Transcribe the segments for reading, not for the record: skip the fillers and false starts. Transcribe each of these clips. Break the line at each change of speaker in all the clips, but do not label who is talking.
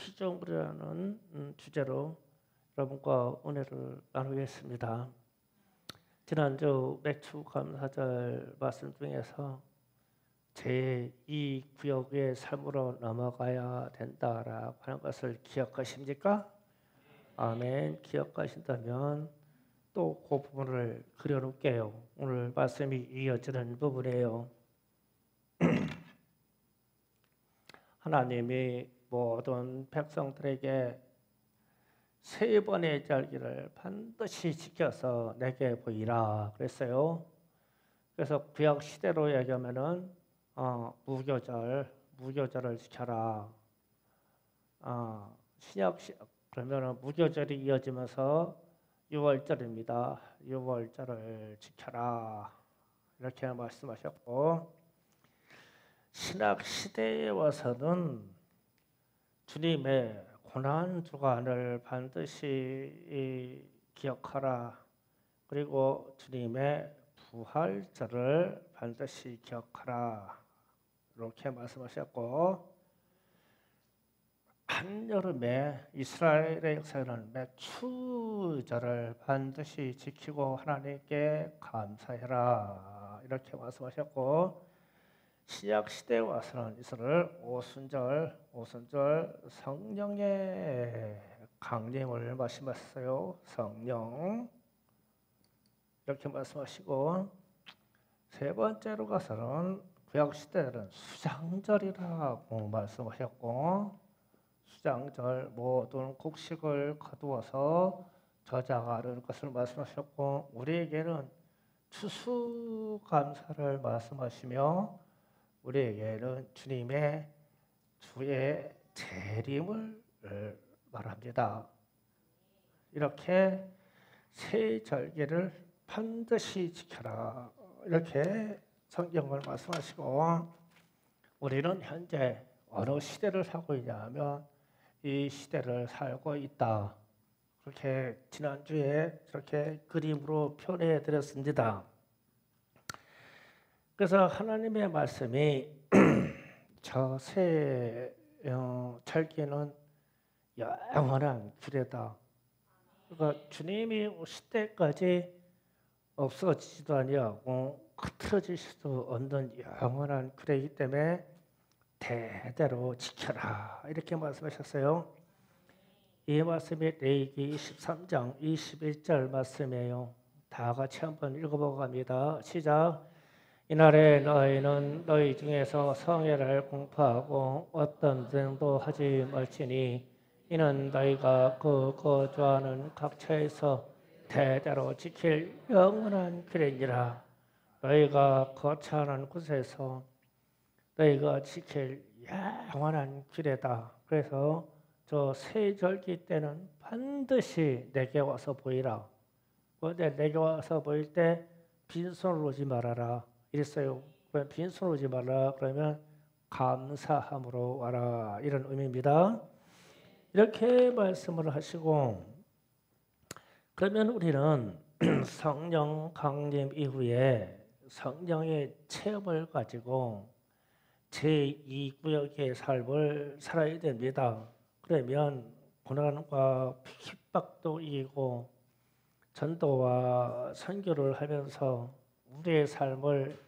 피조물이라는 주제로 여러분과 은혜를 나누겠습니다. 지난주 맥주 감사절 말씀 중에서 제2구역의 삶으로 넘어가야 된다라고 하는 것을 기억하십니까? 아멘. 기억하신다면 또 그 부분을 그려놓을게요. 오늘 말씀이 이어지는 부분이에요. 하나님이 모든 백성들에게 세 번의 절기를 반드시 지켜서 내게 보이라 그랬어요. 그래서 구약 시대로 얘기하면은 무교절을 지켜라. 신약 그러면은 무교절이 이어지면서 6월절입니다. 6월절을 지켜라 이렇게 말씀하셨고, 신약 시대에 와서는 주님의 고난 주간을 반드시 기억하라. 그리고 주님의 부활절을 반드시 기억하라. 이렇게 말씀하셨고, 한여름에 이스라엘의 역사에는 맥추절을 반드시 지키고 하나님께 감사해라. 이렇게 말씀하셨고, 신약 시대에 와서는 이스라엘 오순절 성령의 강림을 말씀하셨어요. 성령 이렇게 말씀하시고, 세 번째로 가서는 구약 시대는 수장절이라고 말씀하셨고, 수장절 모든 곡식을 거두어서 저장하는 것을 말씀하셨고, 우리에게는 추수감사를 말씀하시며 우리에게는 주님의 주의 재림을 말합니다. 이렇게 세 절기를 반드시 지켜라. 이렇게 성경을 말씀하시고, 우리는 현재 어느 시대를 살고 있냐면 이 시대를 살고 있다. 그렇게 지난주에 저렇게 그림으로 표현해 드렸습니다. 그래서 하나님의 말씀이 저 새 절기는 영원한 규례다. 그러니까 주님이 오실 때까지 없어지지도 아니하고 흐트러질 수도 없는 영원한 규례이기 때문에 대대로 지켜라. 이렇게 말씀하셨어요. 이 말씀이 레위기 13장 21절 말씀이에요. 다 같이 한번 읽어보고 갑니다. 시작. 이날에 너희는 너희 중에서 성회를 공포하고 어떤 등도 하지 말지니 이는 너희가 그 거주하는 각처에서 대대로 지킬 영원한 규례니라. 너희가 거처하는 곳에서 너희가 지킬 영원한 규례다. 그래서 저 세 절기 때는 반드시 내게 와서 보이라. 근데 내게 와서 보일 때 빈손으로 오지 말아라. 이랬어요. 빈손으로 오지 말라. 그러면 감사함으로 와라. 이런 의미입니다. 이렇게 말씀을 하시고, 그러면 우리는 성령 강림 이후에 성령의 체험을 가지고 제2구역의 삶을 살아야 됩니다. 그러면 고난과 핍박도 이기고 전도와 선교를 하면서 우리의 삶을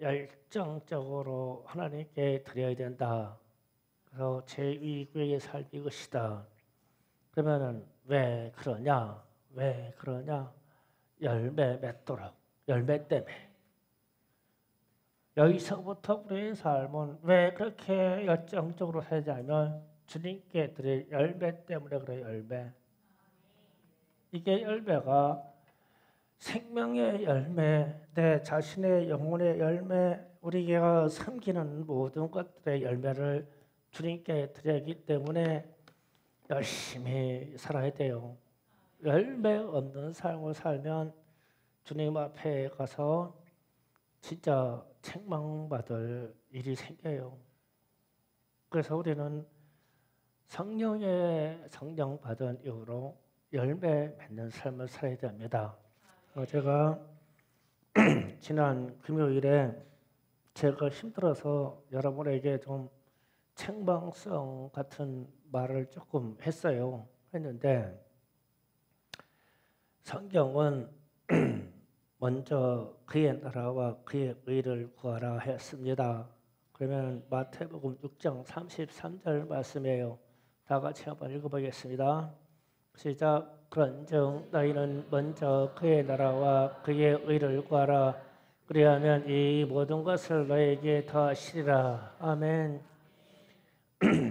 열정적으로 하나님께 드려야 된다. 그래서 제2구역의 삶이 이것이다. 그러면은 왜 그러냐? 열매 맺도록, 열매 때문에. 여기서부터 우리의 삶은 왜 그렇게 열정적으로 살자면 주님께 드릴 열매 때문에 그래요. 열매. 이게 열매가 생명의 열매, 내 자신의 영혼의 열매, 우리가 섬기는 모든 것들의 열매를 주님께 드리기 때문에 열심히 살아야 돼요. 열매 없는 삶을 살면 주님 앞에 가서 진짜 책망받을 일이 생겨요. 그래서 우리는 성령의 성령 받은 이후로 열매 맺는 삶을 살아야 됩니다. 제가 지난 금요일에 제가 힘들어서 여러분에게 좀 책망성 같은 말을 조금 했는데 성경은 먼저 그의 나라와 그의 의를 구하라 했습니다. 그러면 마태복음 6장 33절 말씀이에요. 다 같이 한번 읽어보겠습니다. 시작. 그런즉 너희는 먼저 그의 나라와 그의 의를 구하라. 그리하면 이 모든 것을 너에게 더하시리라. 아멘.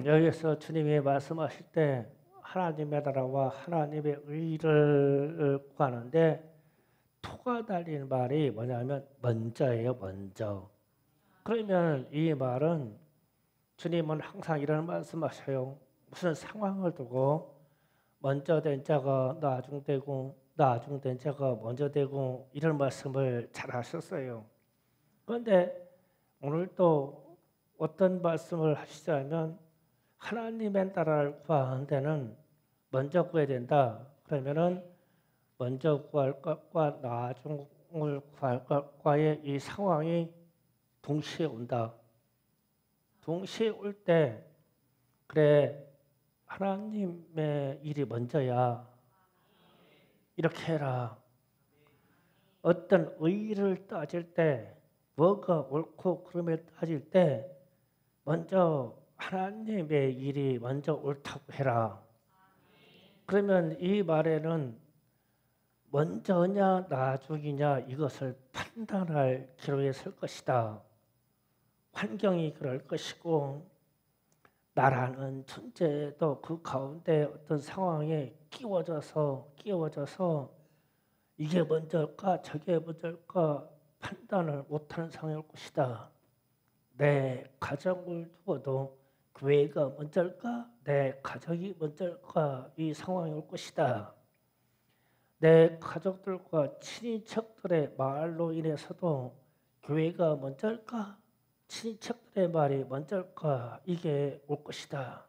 여기서 주님이 말씀하실 때 하나님의 나라와 하나님의 의를 구하는데 토가 달린 말이 뭐냐면 먼저예요. 먼저. 그러면 이 말은 주님은 항상 이런 말씀하셔요. 무슨 상황을 두고 먼저 된 자가 나중 되고 나중 된 자가 먼저 되고 이런 말씀을 잘 하셨어요. 그런데 오늘 또 어떤 말씀을 하시자면 하나님의 나라를 구하는 데는 먼저 구해야 된다. 그러면은 먼저 구할 것과 나중을 구할 것과의 이 상황이 동시에 온다. 동시에 올 때 그래 하나님의 일이 먼저야. 이렇게 해라. 어떤 의의를 따질 때 뭐가 옳고 그름을 따질 때 먼저 하나님의 일이 먼저 옳다고 해라. 그러면 이 말에는 먼저냐 나중이냐 이것을 판단할 기로에 설 것이다. 환경이 그럴 것이고 나라는 존재도 그 가운데 어떤 상황에 끼워져서 이게 먼저일까 저게 먼저일까 판단을 못하는 상황일 것이다. 내 가정을 두고도 교회가 먼저일까 내 가족이 먼저일까 이 상황이 올 것이다. 내 가족들과 친인척들의 말로 인해서도 교회가 먼저일까 친척들의 말이 먼저일까 이게 올 것이다.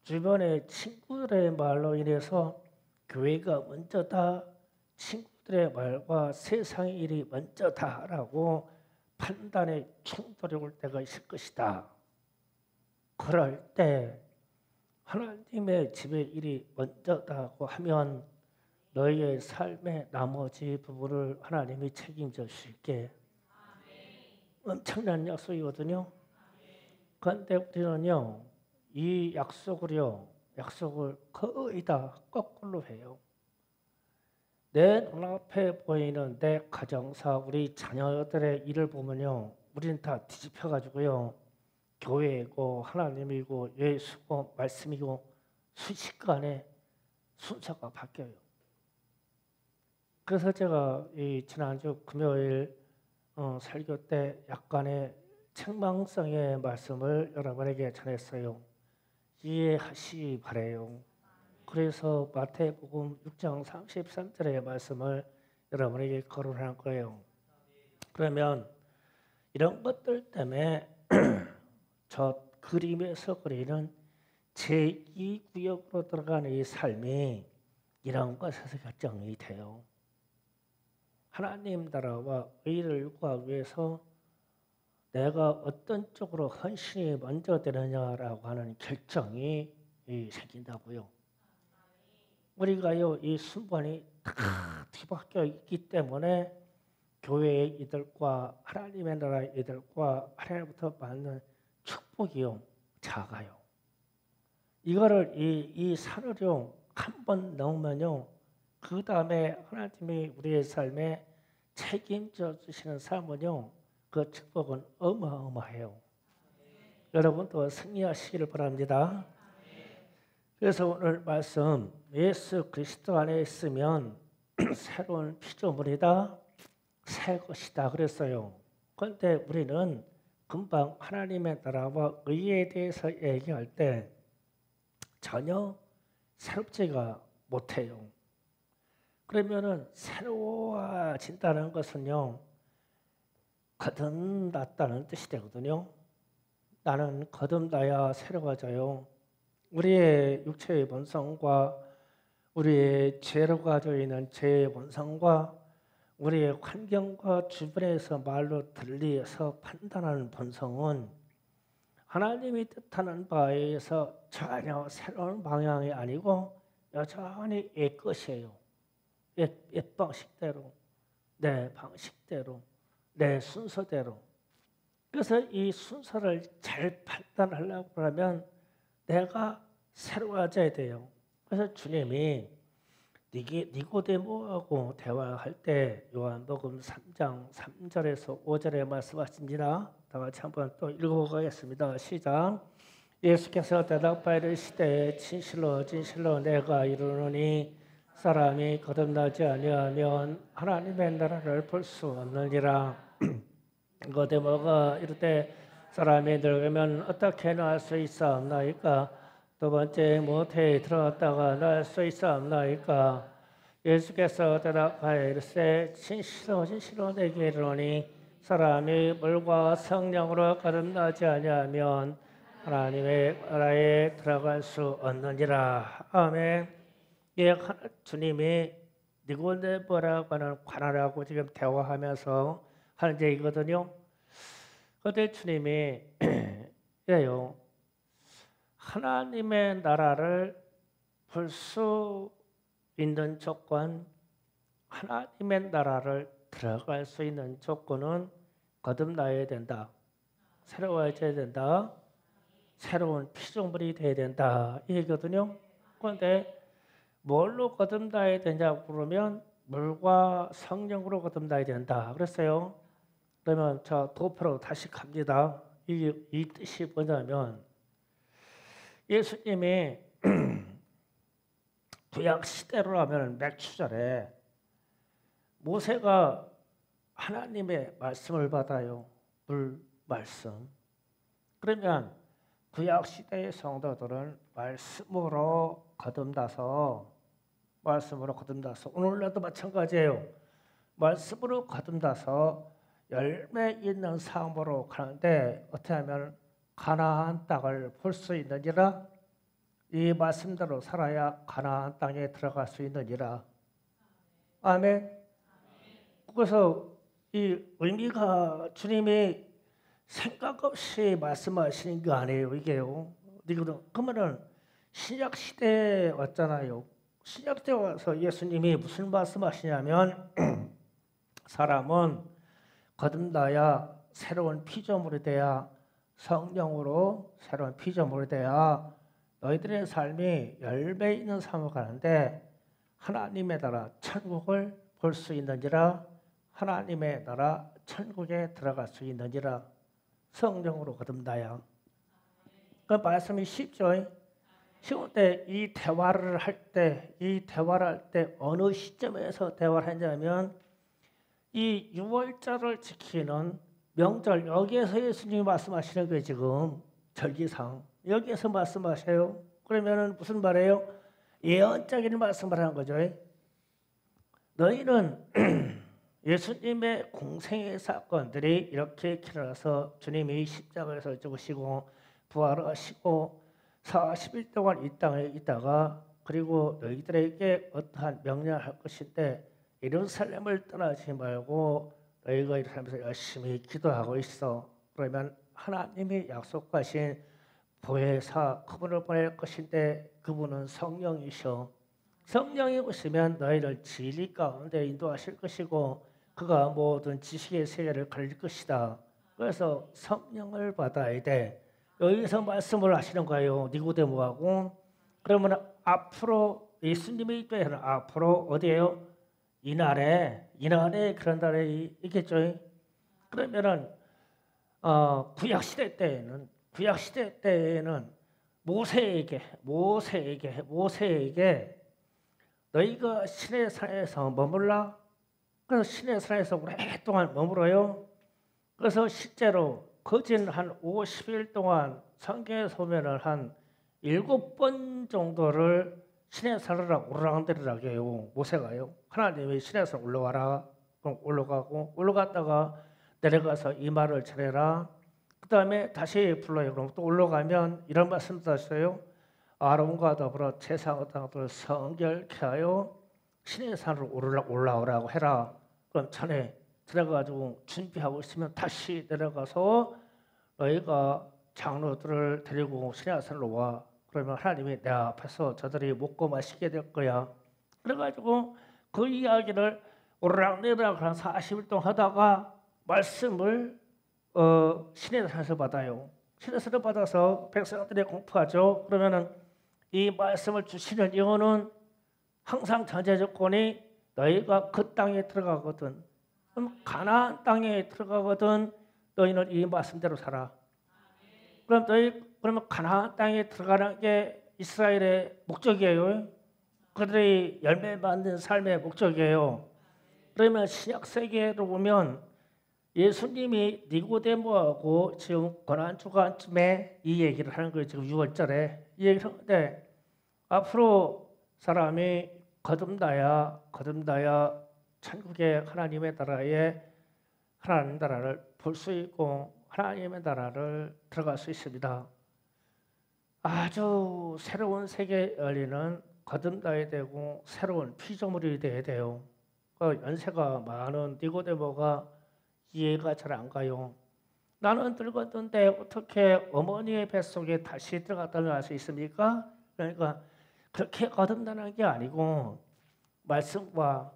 주변의 친구들의 말로 인해서 교회가 먼저다. 친구들의 말과 세상의 일이 먼저다라고 판단의 충돌이 올 때가 있을 것이다. 그럴 때 하나님의 집의 일이 먼저다고 하면 너희의 삶의 나머지 부분을 하나님이 책임져 주실게. 엄청난 약속이거든요. 그런데 우리는요, 이 약속을 거의 다 거꾸로 해요. 내 눈앞에 보이는 내 가정사, 우리 자녀들의 일을 보면요, 우리는 다 뒤집혀가지고요, 교회이고 하나님이고 예수고 말씀이고 순식간에 순서가 바뀌어요. 그래서 제가 이 지난주 금요일 설교 때 약간의 책망성의 말씀을 여러분에게 전했어요. 이해하시기 바래요. 그래서 마태복음 6장 33절의 말씀을 여러분에게 거론한 거예요. 그러면 이런 것들 때문에 저 그림에서 그리는 제2구역으로 들어가는 이 삶이 이런 것에서 결정이 돼요. 하나님 나라와 의를 구하기 위해서 내가 어떤 쪽으로 헌신이 먼저 되느냐라고 하는 결정이 생긴다고요. 우리가요 이 순번이 다 뒤바뀌어 있기 때문에 교회의 이들과 하나님의 나라의 이들과 하나님부터 받는 축복이요 작아요. 이거를 이 산을요 한 번 넘으면요 그 다음에 하나님이 우리의 삶에 책임져 주시는 삶은요 그 축복은 어마어마해요. 여러분도 승리하시기를 바랍니다. 그래서 오늘 말씀 예수 그리스도 안에 있으면 새로운 피조물이다. 새 것이다 그랬어요. 그런데 우리는 금방 하나님의 나라와 의에 대해서 얘기할 때 전혀 새롭지가 못해요. 그러면은 새로워진다는 것은요 거듭났다는 뜻이 되거든요. 나는 거듭나야 새로워져요. 우리의 육체의 본성과 우리의 죄로 가지고 있는 죄의 본성과 우리의 환경과 주변에서 말로 들리서 판단하는 본성은 하나님이 뜻하는 바에 의해서 전혀 새로운 방향이 아니고 여전히 옛 것이에요. 옛 방식대로, 내 방식대로, 내 순서대로. 그래서 이 순서를 잘 판단하려고 하면 내가 새로워져야 돼요. 그래서 주님이 니고데모하고 대화할 때 요한복음 3장 3절에서 5절에 말씀하십니다. 다 같이 한번 또 읽어보겠습니다. 시작. 예수께서 대답하여 이르시되 진실로 진실로 내가 이르노니 사람이 거듭나지 아니하면 하나님의 나라를 볼 수 없느니라. 니고데모가 이르되 사람이 늙으면 어떻게 날 수 있사옵나이까? 두 번째 모태에 들어갔다가 날 수 있사옵나이까? 예수께서 대답하여 이르시되 진실로 진실로 내게 이르노니 사람이 물과 성령으로 거듭나지 아니하면 하나님의 나라에 들어갈 수 없느니라. 아멘. 예, 주님이 니고데모라고 하는 관할하고 지금 대화하면서 하는 얘기거든요. 그때 주님이 이래요. 하나님의 나라를 볼 수 있는 조건, 하나님의 나라를 들어갈 수 있는 조건은 거듭나야 된다. 새로워져야 된다. 새로운 피조물이 돼야 된다. 이 얘기거든요. 그런데 뭘로 거듭나야 되냐고 그러면 물과 성령으로 거듭나야 된다. 그랬어요. 그러면 저 도표로 다시 갑니다. 이 뜻이 뭐냐면 예수님이 구약 시대로 하면 맥추절에 모세가 하나님의 말씀을 받아요. 물 말씀. 그러면 구약 시대의 성도들은 말씀으로 거듭나서 오늘날도 마찬가지예요. 말씀으로 거듭나서 열매 있는 삶으로 가는데 어떻게 하면 가나안 땅을 볼 수 있느니라. 이 말씀대로 살아야 가나안 땅에 들어갈 수 있느니라. 아멘. 그래서 이 의미가 주님이 생각 없이 말씀하시는 게 아니에요. 이게요. 그러면은 신약 시대에 왔잖아요. 신약 시대에 와서 예수님이 무슨 말씀하시냐면 사람은 거듭나야 새로운 피조물이 돼야 성령으로 새로운 피조물이 돼야 너희들의 삶이 열매 있는 삶을 가는데 하나님의 나라 천국을 볼 수 있느니라. 하나님의 나라 천국에 들어갈 수 있느니라. 성령으로 거듭나야. 그 말씀이 쉽죠. 쉬운데 이 대화를 할 때 어느 시점에서 대화를 했냐면 이 유월절을 지키는 명절 여기에서 예수님이 말씀하시는 거예요. 지금 절기상 여기에서 말씀하셔요. 그러면은 무슨 말이에요? 예언적인 말씀을 하는 거죠. 너희는 예수님의 공생의 사건들이 이렇게 일어나서 주님이 십자가에서 죽으시고 부활하시고 40일 동안 이 땅에 있다가 그리고 너희들에게 어떠한 명령을 할 것인데 예루살렘을 떠나지 말고 너희가 이 살면서 열심히 기도하고 있어. 그러면 하나님이 약속하신 보혜사 그분을 보낼 것인데 그분은 성령이셔. 성령이 오시면 너희를 진리 가운데 인도하실 것이고 그가 모든 지식의 세계를 가릴 것이다. 그래서 성령을 받아야 돼. 여기서 말씀을 하시는 거예요. 니고데모하고. 그러면 앞으로 예수님의 입에서는 앞으로 어디예요? 이날에 그런 날이 있겠죠. 그러면은 구약 시대 때에는 모세에게 너희가 신의 산에서 머물라. 그래서 신의 산에서 오랫동안 머물어요. 그래서 실제로 거진 한 50일 동안 성경에서 보면은 한 7번 정도를 신의 산을 오르락내리락 해요. 모세가요. 하나님이 신의 산 올라와라. 그럼 올라갔다가 내려가서 이 말을 전해라. 그 다음에 다시 불러요. 그럼 또 올라가면 이런 말씀도 하셔요. 아론과 더불어 제사장을 성결케 하여 신의 산으로 올라오라고 해라. 그럼 전에 들어가지고 준비하고 있으면 다시 내려가서 너희가 장로들을 데리고 시내산으로 와. 그러면 하나님이 내 앞에서 저들이 먹고 마시게 될 거야. 그래가지고 그 이야기를 오르락내리락 한 40일 동안 하다가 말씀을 시내산에서 받아요. 시내산을 받아서 백성들이 공부하죠. 그러면은 이 말씀을 주시는 이유는 항상 전제 조건이 너희가 그 땅에 들어가거든. 그럼 가나안 땅에 들어가거든. 너희는 이 말씀대로 살아. 그러면 가나안 땅에 들어가는 게 이스라엘의 목적이에요. 그들이 열매 맺는 삶의 목적이에요. 그러면 신약 세계로 보면 예수님이 니고데모하고 지금 고난주간쯤에 이 얘기를 하는 거예요. 지금 6월절에 이 얘기를 하는데 앞으로 사람이 거듭나야 천국의 하나님의 나라에 하나님 나라를 볼 수 있고 하나님의 나라를 들어갈 수 있습니다. 아주 새로운 세계 열리는 거듭나야 되고 새로운 피조물이 돼야 돼요. 그 연세가 많은 니고데모가 이해가 잘 안 가요. 나는 늙었는데 어떻게 어머니의 뱃속에 다시 들어갔다는 알 수 있습니까? 그러니까 그렇게 거듭나는 게 아니고 말씀과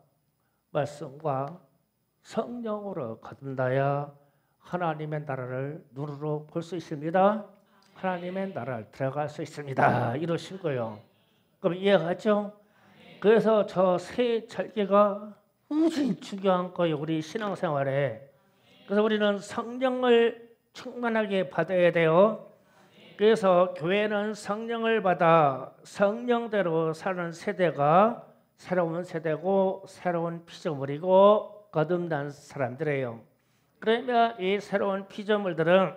성령으로 거듭나야 하나님의 나라를 눈으로 볼 수 있습니다. 하나님의 나라를 들어갈 수 있습니다. 이러신 거예요. 그럼 이해가죠? 그래서 저 세 절개가 무지 중요한 거예요. 우리 신앙생활에. 그래서 우리는 성령을 충만하게 받아야 돼요. 그래서 교회는 성령을 받아 성령대로 사는 세대가 새로운 세대고 새로운 피조물이고 거듭난 사람들이에요. 그러면 이 새로운 피조물들은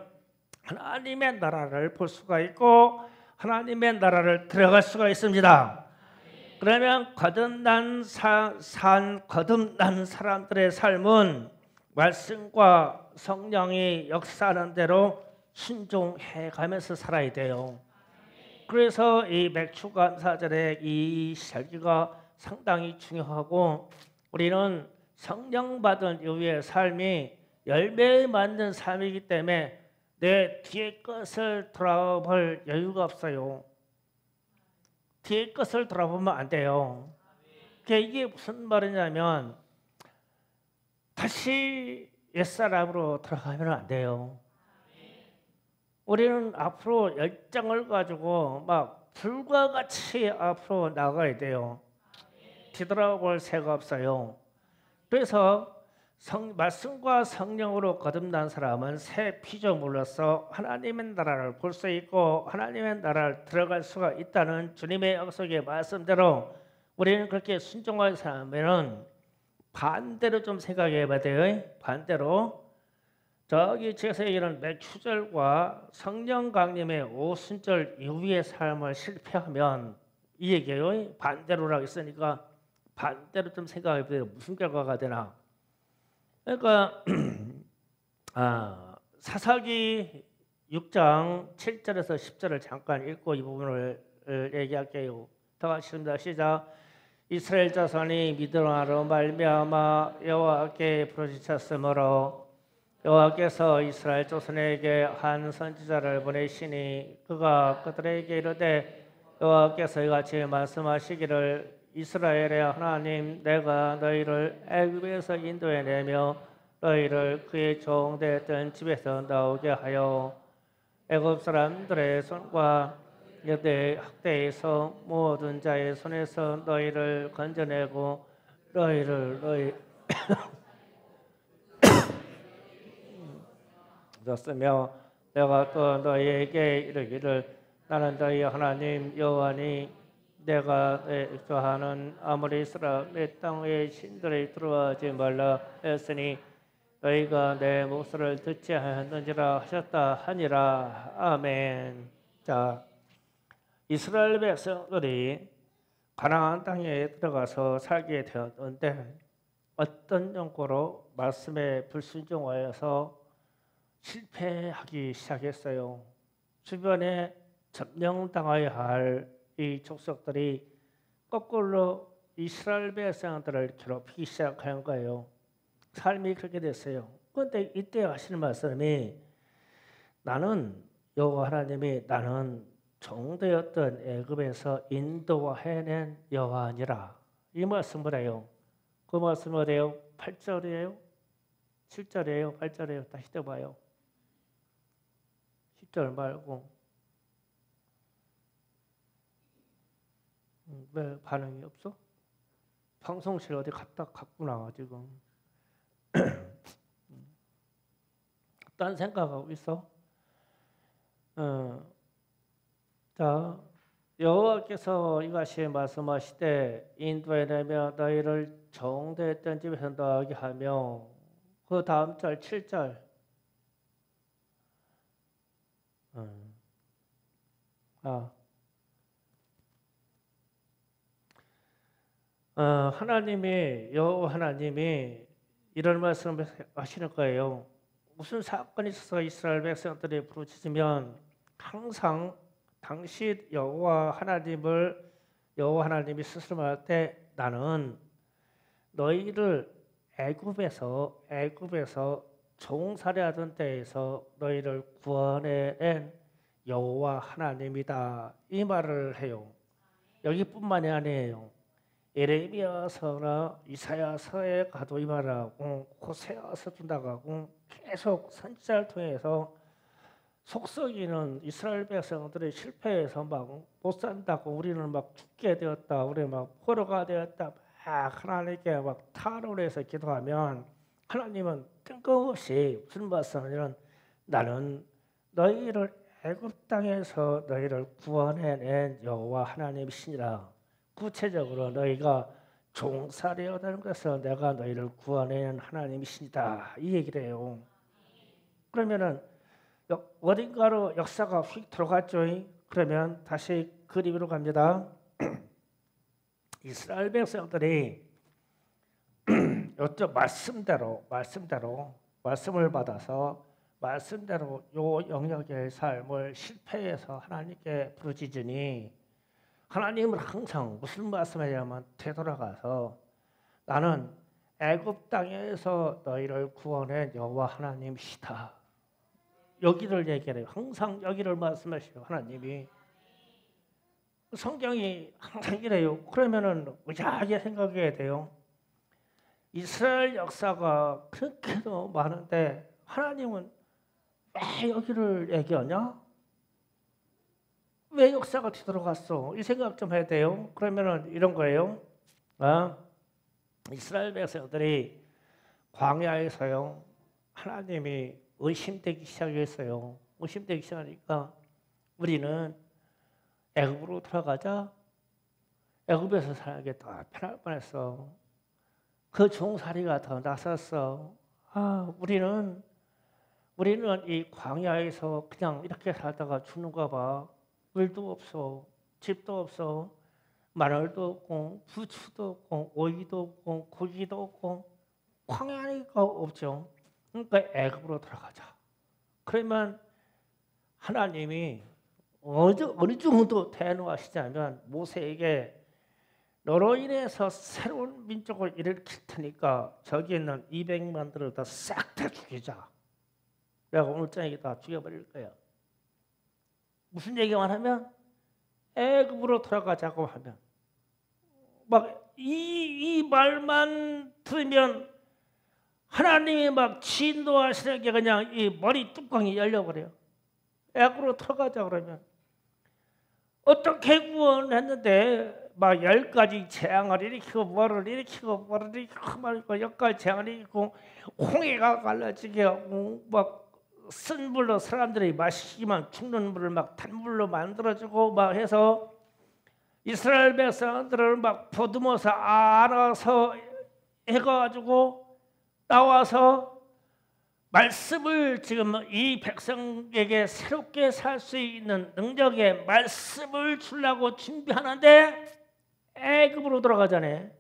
하나님의 나라를 볼 수가 있고 하나님의 나라를 들어갈 수가 있습니다. 그러면 거듭난 사람들의 삶은 말씀과 성령이 역사하는 대로 순종해 가면서 살아야 돼요. 그래서 이 맥주감사절의 이 절기가 상당히 중요하고 우리는 성령 받은 이후의 삶이 열매에 맞는 삶이기 때문에 내 뒤의 것을 돌아볼 여유가 없어요. 뒤의 것을 돌아보면 안 돼요. 이게 무슨 말이냐면 다시 옛사람으로 돌아가면 안 돼요. 우리는 앞으로 열정을 가지고 막 불과 같이 앞으로 나가야 돼요. 뒤돌아볼 새가 없어요. 그래서 말씀과 성령으로 거듭난 사람은 새 피조물로서 하나님의 나라를 볼 수 있고 하나님의 나라를 들어갈 수가 있다는 주님의 약속의 말씀대로 우리는 그렇게 순종할 사람은 반대로 좀 생각해 봐야 돼요. 반대로 저기 제서 얘기하는 맥추절과 성령 강림의 오순절 이후의 삶을 실패하면 이 얘기예요. 반대로라고 했으니까 반대로 좀 생각해 보세요. 무슨 결과가 되나? 그러니까 사사기 6장 7절에서 10절을 잠깐 읽고 이 부분을 얘기할게요. 다 같이 읽습니다. 시작. 이스라엘 자손이 믿음으로 말미암아 여호와께 부르짖었으므로 여호와께서 이스라엘 자손에게 한 선지자를 보내시니 그가 그들에게 이르되 여호와께서 이같이 말씀하시기를 이스라엘의 하나님 내가 너희를 애굽에서 인도해내며 너희를 그의 종되었던 집에서 나오게 하여 애굽 사람들의 손과 여대 학대에서 모든 자의 손에서 너희를 건져내고 너희 줬으며 내가 또 너희에게 이르기를 나는 너희 하나님 여호와니 내가 좋아하는 아무리 이스라엘 땅의 신들이 들어가지 말라 했으니 너희가 내 목소리를 듣지 않았는지라 하셨다 하니라. 아멘. 자, 이스라엘 백성들이 가나안 땅에 들어가서 살게 되었는데 어떤 연고로 말씀에 불순종하여서 실패하기 시작했어요. 주변에 점령당해야 할 이 족속들이 거꾸로 이스라엘 백성들을 괴롭히기 시작한 거예요. 삶이 그렇게 됐어요. 그런데 이때 하시는 말씀이 나는 여호와 하나님이 나는 종되었던 애굽에서 인도해낸 여호와니라 이 말씀을 해요. 그 말씀을 해요. 8절이에요? 7절이에요? 8절이에요? 다시 떠봐요. 10절 말고 왜 반응이 없어? 방송실 어디 갔구나 지금. 딴 생각하고 있어? 자, 여호와께서 이같이 말씀하시되 인도해내며 너희를 종되었던 집에서 나가게 하며 그 다음 절 7절 하나님이 여호와 하나님이 이런 말씀을 하시는 거예요. 무슨 사건이 있어서 이스라엘 백성들이 부르짖으면 항상 당시 여호와 하나님이 스스로 말할 때 나는 너희를 애굽에서 종살이하던 때에서 너희를 구원해낸 여호와 하나님이다 이 말을 해요. 여기뿐만이 아니에요. 예레미야서나 이사야서에 가도 이 말을 하고 호세아서도 나가고 계속 선지자를 통해서 속썩이는 이스라엘 백성들이 실패해서 막 못 산다고 우리는 막 죽게 되었다, 우리 막 포로가 되었다, 막 하나님께 막 타로를 해서 기도하면 하나님은 뜬금없이 무슨 말씀이냐면 나는 너희를 애굽 땅에서 너희를 구원해낸 여호와 하나님이시니라. 구체적으로 너희가 종살이하다는 것은 내가 너희를 구원해낸 하나님이시다 이 얘기를 해요. 그러면은 어딘가로 역사가 휙 들어갔죠. 그러면 다시 그림으로 갑니다. 이스라엘 백성들이 이쪽 말씀을 받아서 말씀대로 요 영역의 삶을 실패해서 하나님께 부르짖으니 하나님은 항상 무슨 말씀이냐면 되돌아가서 나는 애굽 땅에서 너희를 구원해 여호와 하나님이시다. 여기를 얘기해요. 항상 여기를 말씀하시고 하나님이 성경이 항상 이래요. 그러면은 의아하게 생각해야 돼요. 이스라엘 역사가 그렇게도 많은데 하나님은 왜 여기를 얘기하냐? 왜 역사가 뒤돌아갔어? 이 생각 좀 해야 돼요. 그러면은 이런 거예요. 이스라엘 백성들이 광야에서요 하나님이 의심되기 시작했어요. 의심되기 시작하니까 우리는 애굽으로 돌아가자. 애굽에서 사는 더 편할 뻔했어. 그 종살이가 더 낫었어. 우리는 이 광야에서 그냥 이렇게 살다가 죽는가 봐. 물도 없어, 집도 없어, 마늘도 없고, 부추도 없고, 오이도 없고, 고기도 없고, 광야니까 없죠. 그러니까 애굽으로 돌아가자. 그러면 하나님이 어느 정도 대노하시냐면 모세에게 너로 인해서 새로운 민족을 일으킬 테니까 저기 있는 200만들을 다 싹 다 죽이자. 내가 오늘 저녁에 다 죽여버릴 거야. 무슨 얘기만 하면 애굽으로 돌아가자고 하면 막 이 말만 들으면 하나님이 막 진노하시는 게 그냥 이 머리 뚜껑이 열려버려요. 애굽으로 들어가자 그러면 어떻게 구원했는데 막 10가지 재앙을 일으키고 뭐를 일으키고 말이고 10가지 재앙을 일으키고 홍해가 갈라지게 하고 막 쓴 물로 사람들이 마시기만 죽는 물을 막 단물로 만들어주고 막 해서 이스라엘 백성들을 막 보듬어서 알아서 해가지고 나와서 말씀을 지금 이 백성에게 새롭게 살 수 있는 능력의 말씀을 주려고 준비하는데 애굽으로 돌아가자네.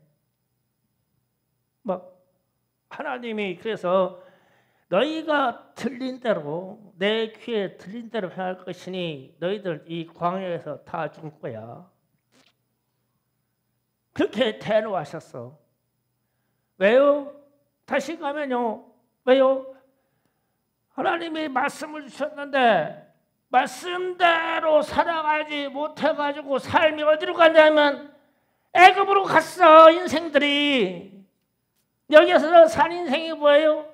막 하나님이 그래서 너희가 들린 대로 내 귀에 들린 대로 행할 것이니 너희들 이 광야에서 다 죽을 거야. 그렇게 대노하셨어. 왜요? 다시 가면요. 왜요? 하나님이 말씀을 주셨는데 말씀대로 살아가지 못해가지고 삶이 어디로 갔냐면 애굽으로 갔어. 인생들이. 여기서 산 인생이 뭐예요?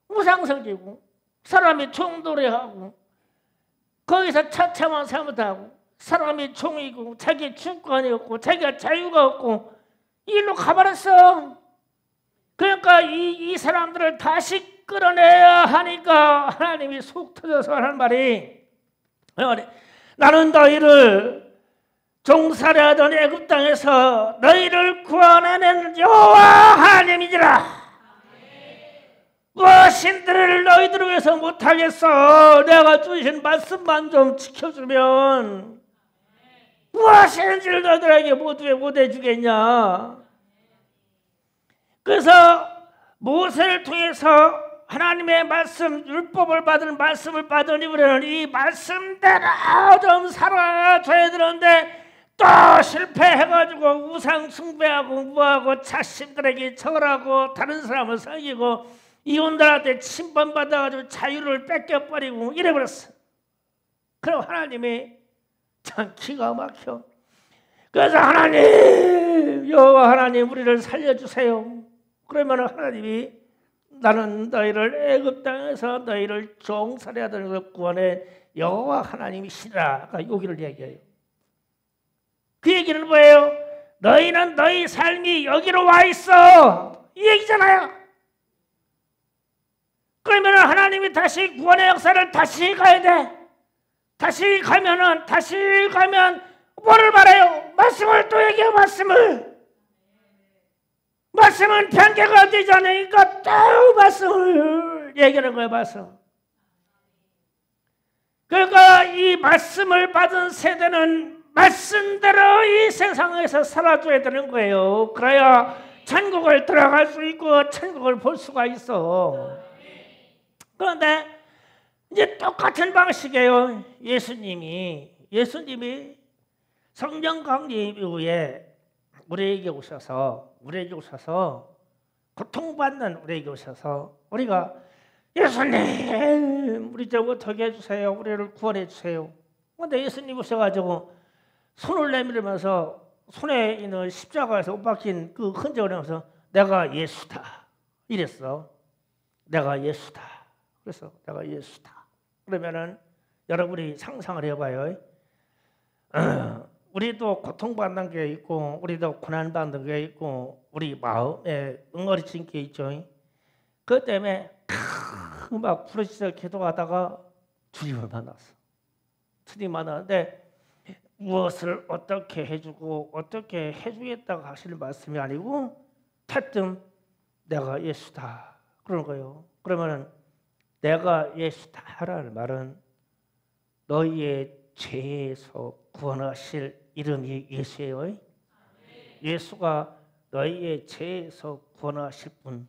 우상숭배고 사람이 총도래하고 거기서 처참한 삶을하고 사람이 종이고 자기 주권이 없고 자기가 자유가 없고 일로 가버렸어. 그러니까 이 사람들을 다시 끌어내야 하니까 하나님이 속 터져서 하는 말이 나는 너희를 종살이하던 애굽 땅에서 너희를 구원하는 여호와 하나님이니라. 무엇인들을 너희들을 위해서 못하겠어. 내가 주신 말씀만 좀 지켜주면 무엇인지를 너희들에게 못해주겠냐. 그래서 모세를 통해서 하나님의 말씀, 율법을 받은 말씀을 받은 이번에는 이 말씀대로 좀 살아줘야 되는데 또 실패해가지고 우상 숭배하고 뭐하고 자신들에게 절하고 다른 사람을 섬기고 이혼들한테 침범받아가지고 자유를 뺏겨버리고 이래버렸어. 그럼 하나님이 참 기가 막혀. 그래서 하나님, 여호와 하나님 우리를 살려주세요. 그러면 하나님이 나는 너희를 애굽 땅에서 너희를 종살이하던 것을 구원해 여호와 하나님이시라. 여기를 얘기해요. 그 얘기는 뭐예요? 너희는 너희 삶이 여기로 와 있어. 이 얘기잖아요. 그러면 하나님이 다시 구원의 역사를 다시 가야 돼. 다시 가면 뭐를 말해요? 말씀을 또 얘기해. 말씀은 편개가 되지 않으니까 또 말씀을 얘기하는 거예요. 말씀. 그러니까 이 말씀을 받은 세대는 말씀대로 이 세상에서 살아줘야 되는 거예요. 그래야 천국을 들어갈 수 있고 천국을 볼 수가 있어. 그런데 이제 똑같은 방식이에요. 예수님이 성령 강림 이후에 우리에게 오셔서 고통받는 우리에게 오셔서 우리가 예수님 우리 좀 어떻게 해주세요. 우리를 구원해 주세요. 그런데 예수님 오셔가지고 손을 내밀면서 손에 있는 십자가에서 옷 박힌 그 흔적을 내면서 내가 예수다 이랬어. 내가 예수다. 그래서 내가 예수다. 그러면은 여러분이 상상을 해봐요. 우리도 고통받는 게 있고 우리도 고난받는 게 있고 우리 마음에 응어리친 게 있죠. 그것 때문에 막 부르짖어 기도하다가 주님을 만났어. 주님 만났는데 무엇을 어떻게 해주고 어떻게 해주겠다고 하시는 말씀이 아니고 대뜸 내가 예수다 그러는 거예요. 그러면은 내가 예수다라는 말은 너희의 죄에서 구원하실 이름이 예수예요. 예수가 너희의 죄에서 구원하실 분,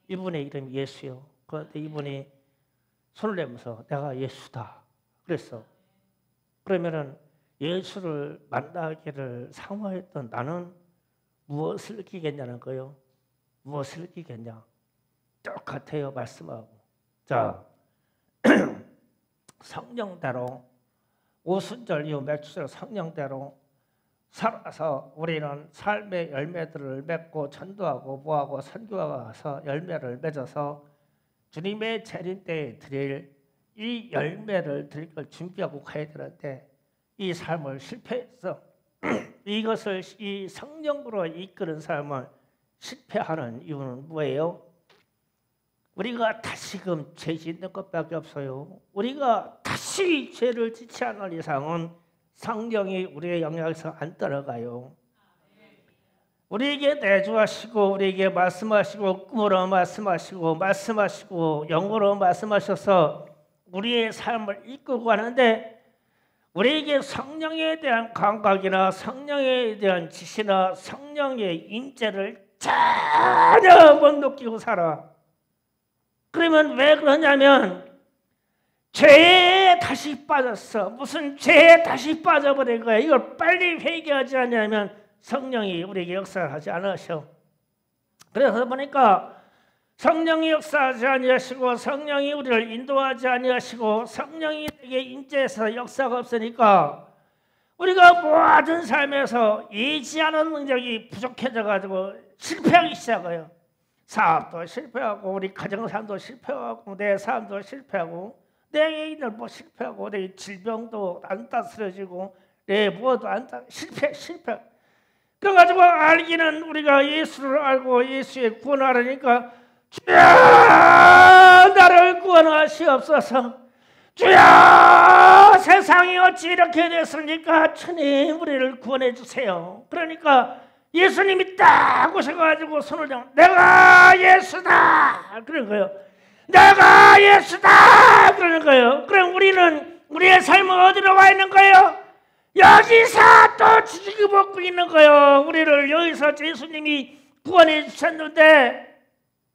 이분의 이름이 예수요. 그런데 이분이 손을 내면서 내가 예수다 그랬어. 그러면은 예수를 만나기를 사모했던 나는 무엇을 느끼겠냐는 거예요. 무엇을 느끼겠냐? 똑같아요. 말씀하고. 자, 성령대로 오순절 이후 맥주절 성령대로 살아서 우리는 삶의 열매들을 맺고 전도하고 뭐하고 선교하고 가서 열매를 맺어서 주님의 재림 때에 드릴 이 열매를 드릴 걸 준비하고 가야 되는데 이 삶을 실패해서 이것을 이 성령으로 이끄는 삶을 실패하는 이유는 뭐예요? 우리가 다시금 죄 짓는 것밖에 없어요. 우리가 다시 죄를 짓지 않을 이상은 성령이 우리의 영역에서 안 따라가요. 우리에게 내주하시고 우리에게 말씀하시고 꿈으로 말씀하시고 영으로 말씀하셔서 우리의 삶을 이끌고 가는데 우리에게 성령에 대한 감각이나 성령에 대한 지시나 성령의 임재를 전혀 못 느끼고 살아. 그러면 왜 그러냐면 죄에 다시 빠졌어. 무슨 죄에 다시 빠져버린 거야. 이걸 빨리 회개하지 않냐면 성령이 우리에게 역사를 하지 않으셔. 그래서 보니까 성령이 역사하지 아니하시고 성령이 우리를 인도하지 아니하시고 성령이 내게 임재해서 역사가 없으니까 우리가 모든 삶에서 예지하는 능력이 부족해져 가지고 실패하기 시작해요. 사업도 실패하고 우리 가정사도 실패하고 내 삶도 실패하고 내 애인을 뭐 실패하고 내 질병도 안 다스려지고 내 무엇도 안 실패. 그래가지고 알기는 우리가 예수를 알고 예수의 구원을 알으니까 주여 나를 구원하시옵소서. 주여 세상이 어찌 이렇게 됐습니까? 주님 우리를 구원해 주세요. 그러니까 예수님이 딱 오셔가지고 손을 잡고 내가 예수다 그런 거예요. 내가 예수다 그러는 거예요. 그럼 우리는 우리의 삶은 어디로 와 있는 거예요? 여기서 또 지지고 먹고 있는 거예요. 우리를 여기서 예수님이 구원해 주셨는데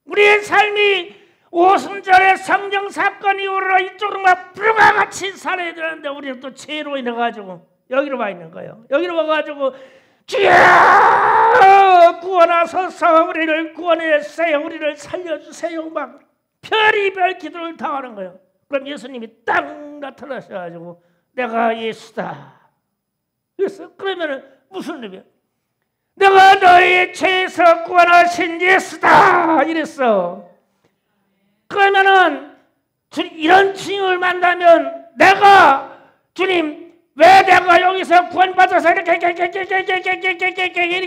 우리의 삶이 오순절의 성령 사건 이후로 이쪽으로 막 불과 같이 살아야 되는데 우리는 또 죄로 인해가지고 여기로 와 있는 거예요. 여기로 와가지고 주여 구원하소서 우리를 구원해 주세요. 우리를 살려주세요. 막 별의별 기도를 다 하는 거예요. 그럼 예수님이 딱 나타나셔가지고 내가 예수다. 그래서 그러면은 무슨 의미야? 내가 너희의 죄에서 구원하신 예수다 이랬어. 그러면은 이런 주님을 만나면 내가 주님 왜 내가 여기서 구원받아서 이렇게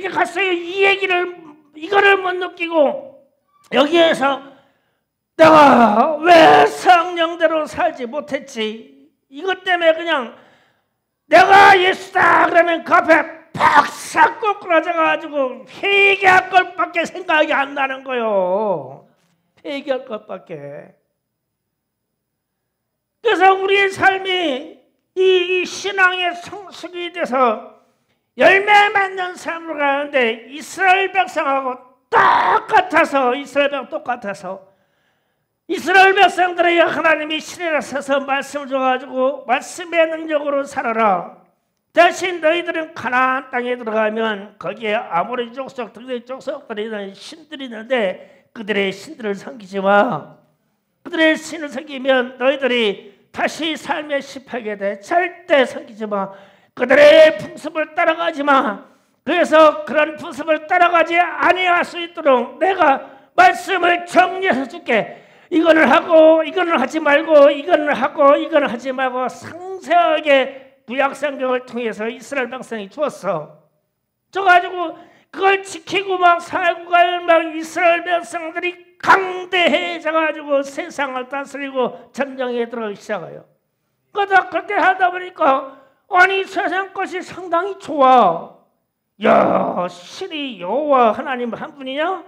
갔어요? 이 얘기를 이거를 못 느끼고 여기에서 내가 왜 성령대로 살지 못했지? 이것 때문에 그냥 내가 예수다 그러면 그 앞에 팍싹 꼬꾸라져가지고 회개할 것밖에 생각이 안 나는 거요. 회개할 것밖에. 그래서 우리의 삶이 이 신앙의 성숙이 돼서 열매 맺는 삶으로 가는데 이스라엘 백성하고 똑같아서 이스라엘 백성들에게 하나님이 신이라 서서 말씀을 줘가지고 말씀의 능력으로 살아라. 대신 너희들은 가나안 땅에 들어가면 거기에 아모리 족속 등의 족속들이 있는 신들이 있는데 그들의 신들을 섬기지 마. 그들의 신을 섬기면 너희들이 다시 삶에 실패하게 돼. 절대 섬기지 마. 그들의 풍습을 따라가지 마. 그래서 그런 풍습을 따라가지 아니할 수 있도록 내가 말씀을 정리해서 줄게. 이거는 하고 이거는 하지 말고 이거는 하고 이거는 하지 말고 상세하게 구약성경을 통해서 이스라엘 백성이 주었어. 줘가지고 그걸 지키고 막 살고 가면 막 이스라엘 백성들이 강대해져가지고 세상을 다스리고 전쟁에 들어가기 시작해요. 그렇게 하다 보니까 아니 세상 것이 상당히 좋아. 야 신이 여호와 하나님 한 분이냐?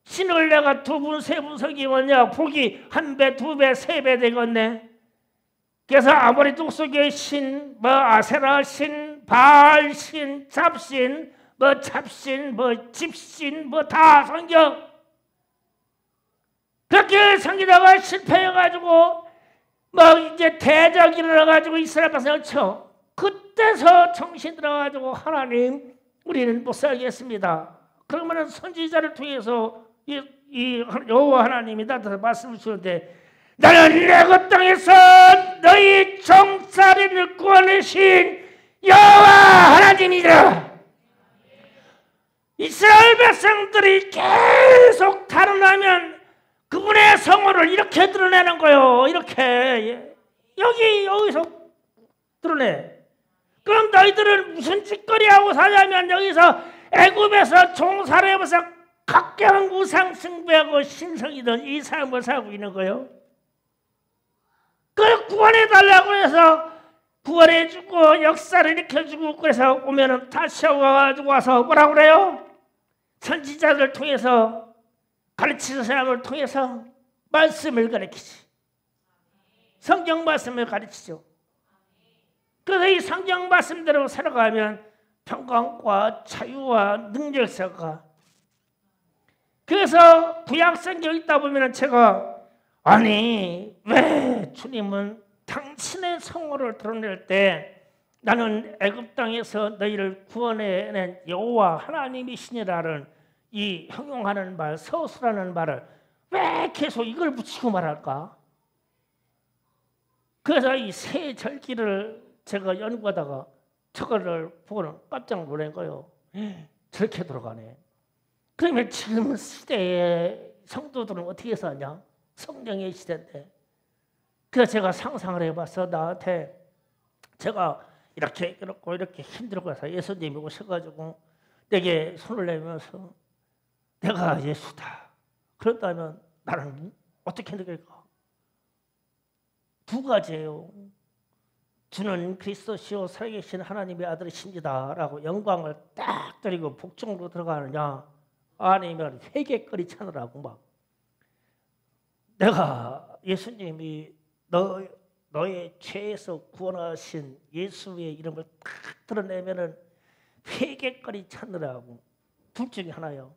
신을 내가 2분, 3분 섬기면야 복이 1배, 2배, 3배 되겠네. 그래서 아모리 족속의 신, 뭐 아세라 신, 바알 신, 잡신, 뭐 잡신, 뭐 집신, 뭐 다 섬겨. 그렇게 섬기다가 실패해가지고 막 이제 대적이 일어나가지고 이스라엘 백성을 쳐. 그때서 정신 들어가지고 하나님 우리는 못 살겠습니다. 그러면은 선지자를 통해서 이 여호와 하나님이 나타나서 말씀을 주는데 나는 애굽 땅에서 너희 종살이를 구원하신 여호와 하나님이라. 이스라엘 백성들이 계속 탈환하면 그분의 성호를 이렇게 드러내는 거예요. 이렇게 여기서 드러내. 그럼 너희들은 무슨 짓거리하고 사냐면 여기서 애굽에서 종살이하면서 각종 우상 숭배하고 신성이던 이 삶을 살고 있는 거예요. 그걸 구원해달라고 해서 구원해주고 역사를 일으켜주고 그래서 오면은 다시 와서 뭐라고 그래요? 선지자들 통해서 가르치는 사람을 통해서 말씀을 가르치지. 성경 말씀을 가르치죠. 그래서 이 성경 말씀대로 살아가면 평강과 자유와 능력사가. 그래서 구약 성경 읽다 보면 제가 아니 왜 주님은 당신의 성호를 드러낼 때 나는 애굽 땅에서 너희를 구원해낸 여호와 하나님이시니라는 이 형용하는 말, 서술하는 말을 왜 계속 이걸 붙이고 말할까? 그래서 이 새 절기를 제가 연구하다가 저거를 보고는 깜짝 놀란 거예요. 저렇게 돌아가네. 그러면 지금 시대의 성도들은 어떻게 사냐? 성령의 시대인데. 그래서 제가 상상을 해봐서 나한테 제가 이렇게 힘들고 해서 예수님이 오셔가지고 내게 손을 내면서 내가 예수다. 그런다면 나는 어떻게 느낄까? 두 가지예요. 주는 그리스도시요 살아계신 하나님의 아들이십니다 라고 영광을 딱 드리고 복종으로 들어가느냐, 아니면 회개거리 찾으라고 막 내가 예수님이 너의 죄에서 구원하신 예수의 이름을 딱 드러내면은 회개거리 찾으라고. 둘 중에 하나요.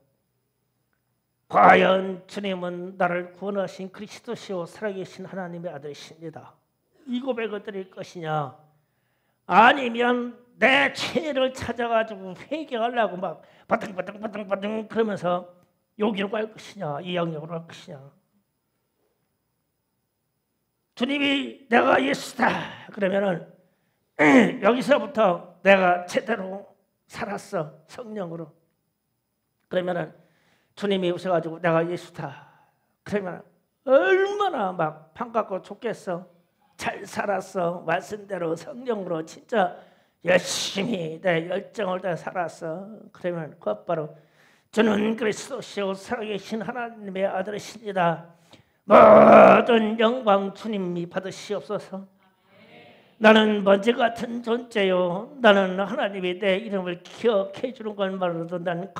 과연 주님은 나를 구원하신 그리스도시요 살아계신 하나님의 아들이십니다. 이 고백을 드릴 것이냐, 아니면 내 죄를 찾아가지고 회개하려고 막 바등바등 그러면서 여기로 갈 것이냐, 이 영역으로 갈 것이냐. 주님이 내가 예수다 그러면은 여기서부터 내가 제대로 살았어, 성령으로. 그러면은 주님이 오셔가지고 내가 예수다 그러면 얼마나 막 반갑고 좋겠어. 잘 살았어, 말씀대로 성령으로 진짜 열심히 내 열정을 다 살았어. 그러면 곧바로 주는 그리스도시요 살아계신 하나님의 아들이십니다. 모든 영광 주님이 받으시옵소서. 나는 먼지 같은 존재요. 나는 하나님이 내 이름을 기억해 주는 것만으로도 나는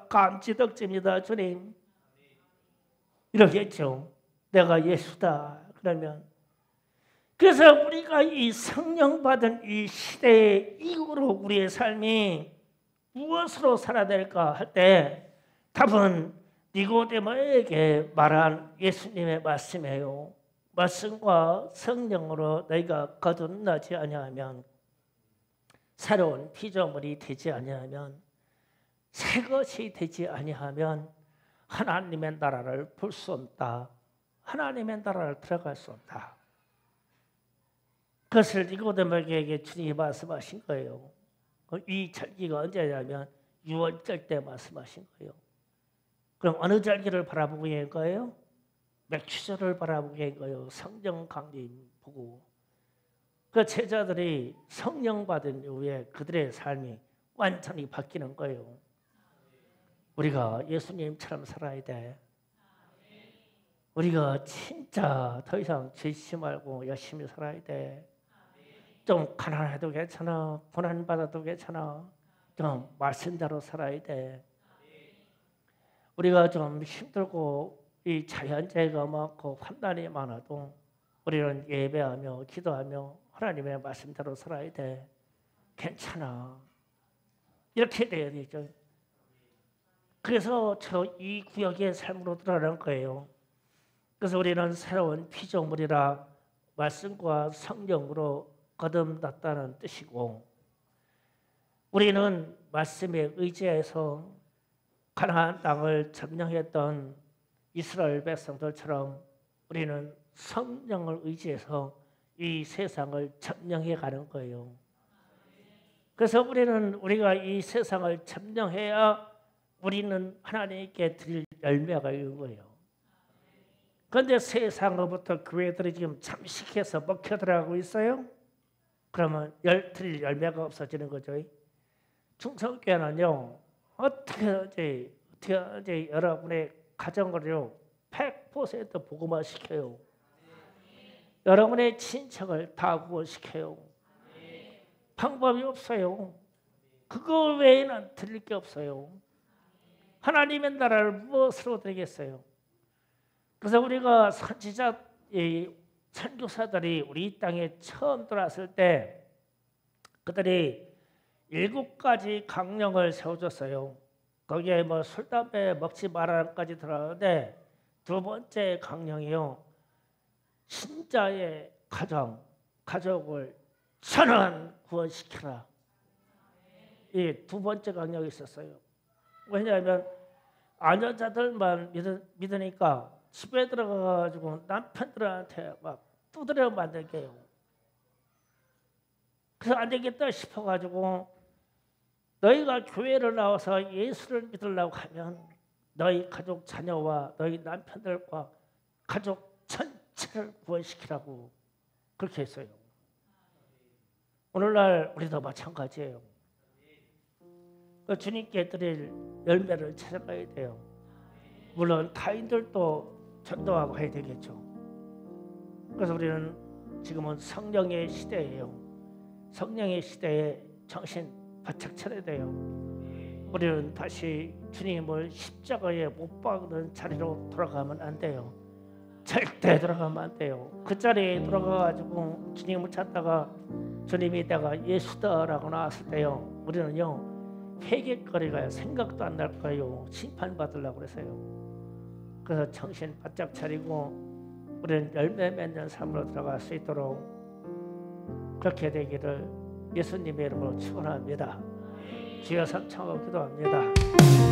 감지덕지입니다. 주님. 이러겠죠. 내가 예수다 그러면. 그래서 우리가 이 성령 받은 이 시대의 이후로 우리의 삶이 무엇으로 살아야 될까 할 때 답은 니고데모에게 말한 예수님의 말씀이에요. 말씀과 성령으로 너희가 거듭나지 아니하면, 새로운 피조물이 되지 아니하면, 새 것이 되지 아니하면 하나님의 나라를 볼 수 없다. 하나님의 나라를 들어갈 수 없다. 그것을 니고데모에게 주님이 말씀하신 거예요. 이 절기가 언제냐면 6월절 때 말씀하신 거예요. 그럼 어느 절기를 바라보고 있는 거예요? 맥추절을 바라보고 있는 거예요. 성령 강림 보고. 그 제자들이 성령 받은 이후에 그들의 삶이 완전히 바뀌는 거예요. 우리가 예수님처럼 살아야 돼. 우리가 진짜 더 이상 죄짓지 말고 열심히 살아야 돼. 좀 가난해도 괜찮아. 고난받아도 괜찮아. 좀 말씀대로 살아야 돼. 우리가 좀 힘들고 이 자연재해가 많고 환난이 많아도 우리는 예배하며 기도하며 하나님의 말씀대로 살아야 돼. 괜찮아. 이렇게 돼야 되죠. 그래서 저 이 구역의 삶으로 들어가는 거예요. 그래서 우리는 새로운 피조물이라 말씀과 성령으로 거듭났다는 뜻이고, 우리는 말씀에 의지해서 가나안 땅을 점령했던 이스라엘 백성들처럼 우리는 성령을 의지해서 이 세상을 점령해 가는 거예요. 그래서 우리가 이 세상을 점령해야 우리는 하나님께 드릴 열매가 있는 거예요. 그런데 세상으로부터 교회들이 지금 잠식해서 먹혀 들어가고 있어요. 그러면 드릴 열매가 없어지는 거죠. 중성교회는요, 어떻게 여러분의 가정을요 100% 복음화시켜요. 여러분의 친척을 다 구원시켜요. 방법이 없어요. 그거 외에는 드릴 게 없어요. 하나님의 나라를 무엇으로 드리겠어요? 그래서 우리가 선교사들이 우리 땅에 처음 들어왔을 때 그들이 7가지 강령을 세워줬어요. 거기에 뭐 술, 담배 먹지 말아라까지 들어가는데, 두 번째 강령이요, 신자의 가족을 전원 구원시켜라. 이 두 번째 강령이 있었어요. 왜냐하면 아녀자들만 믿으니까 집에 들어가가지고 남편들한테 막 두드려 만들게 해요. 그래서 안 되겠다 싶어가지고 너희가 교회를 나와서 예수를 믿으려고 하면 너희 가족 자녀와 너희 남편들과 가족 전체를 구원시키라고 그렇게 했어요. 오늘날 우리도 마찬가지예요. 주님께 드릴 열매를 찾아가야 돼요. 물론 타인들도 전도하고 해야 되겠죠. 그래서 우리는 지금은 성령의 시대예요. 성령의 시대에 정신 바짝 차려야 돼요. 우리는 다시 주님을 십자가에 못 박는 자리로 돌아가면 안 돼요. 절대 돌아가면 안 돼요. 그 자리에 돌아가가지고 주님을 찾다가 주님이 내가 예수다라고 나왔을 때요, 우리는요 회개거리가 생각도 안 날 거예요. 심판받으려고 그래서요. 그래서 정신 바짝 차리고 우리는 열매 맺는 삶으로 들어갈 수 있도록 그렇게 되기를 예수님의 이름으로 축원합니다. 주여 삼창하고 기도합니다.